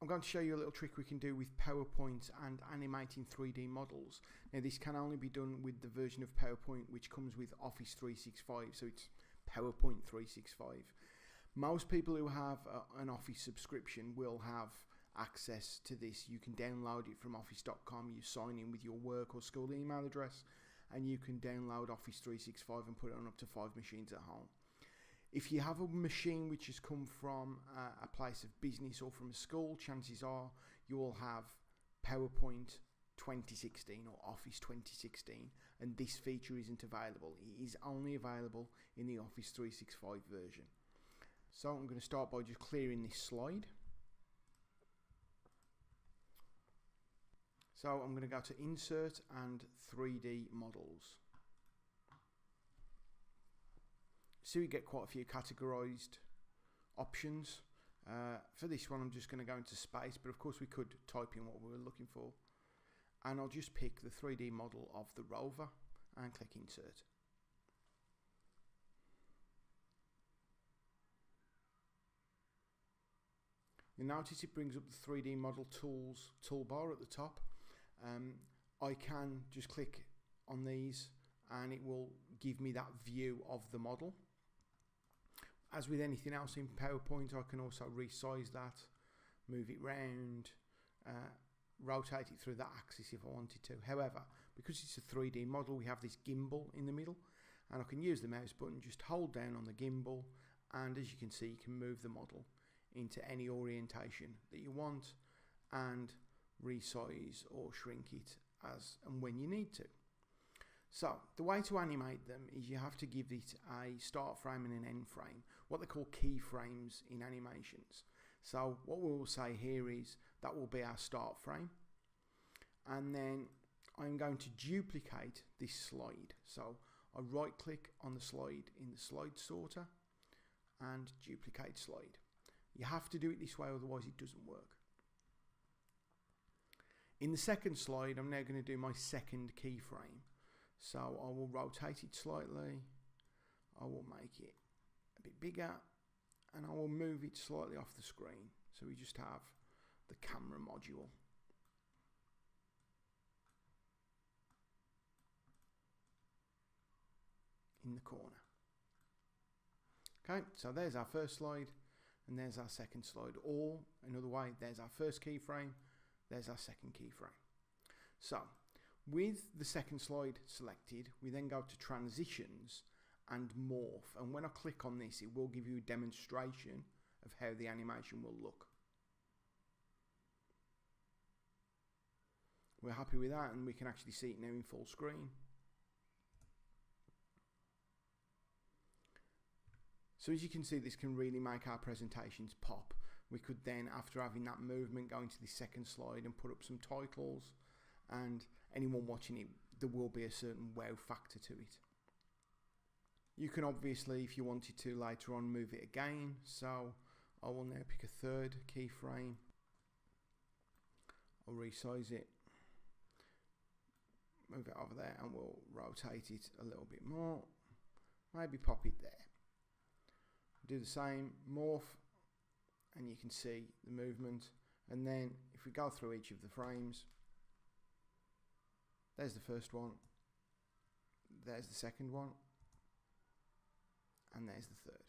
I'm going to show you a little trick we can do with PowerPoint and animating 3D models. Now this can only be done with the version of PowerPoint which comes with Office 365, so it's PowerPoint 365. Most people who have an Office subscription will have access to this. You can download it from office.com, you sign in with your work or school email address, and you can download Office 365 and put it on up to 5 machines at home. If you have a machine which has come from a place of business or from a school, chances are you will have PowerPoint 2016 or Office 2016, and this feature isn't available. It is only available in the Office 365 version. So I'm going to start by just clearing this slide. So I'm going to go to Insert and 3D Models. So we get quite a few categorized options. For this one I'm just going to go into space, but of course we could type in what we were looking for. And I'll just pick the 3D model of the rover and click Insert. You'll notice it brings up the 3D model tools toolbar at the top. I can just click on these and it will give me that view of the model. As with anything else in PowerPoint, I can also resize that, move it round, rotate it through that axis if I wanted to. However, because it's a 3D model, we have this gimbal in the middle, and I can use the mouse button, just hold down on the gimbal, and as you can see, you can move the model into any orientation that you want and resize or shrink it as and when you need to. So the way to animate them is you have to give it a start frame and an end frame, what they call keyframes in animations. So what we will say here is that will be our start frame, and then I'm going to duplicate this slide. So I right click on the slide in the slide sorter and duplicate slide. You have to do it this way, otherwise it doesn't work. In the second slide, I'm now going to do my second keyframe. So I will rotate it slightly, I will make it a bit bigger, and I will move it slightly off the screen. So we just have the camera module. In the corner. Okay, so there's our first slide, and there's our second slide. Or, another way, there's our first keyframe, there's our second keyframe. So, with the second slide selected, we then go to Transitions and Morph, and when I click on this it will give you a demonstration of how the animation will look. We're happy with that, and we can actually see it now in full screen. So as you can see, this can really make our presentations pop. We could then, after having that movement, go into the second slide and put up some titles, and anyone watching it, there will be a certain wow factor to it. You can obviously, if you wanted to later on, move it again. So I will now pick a third keyframe. I'll resize it, move it over there, and we'll rotate it a little bit more. Maybe pop it there. Do the same, morph, and you can see the movement. And then if we go through each of the frames, there's the first one, there's the second one, and there's the third.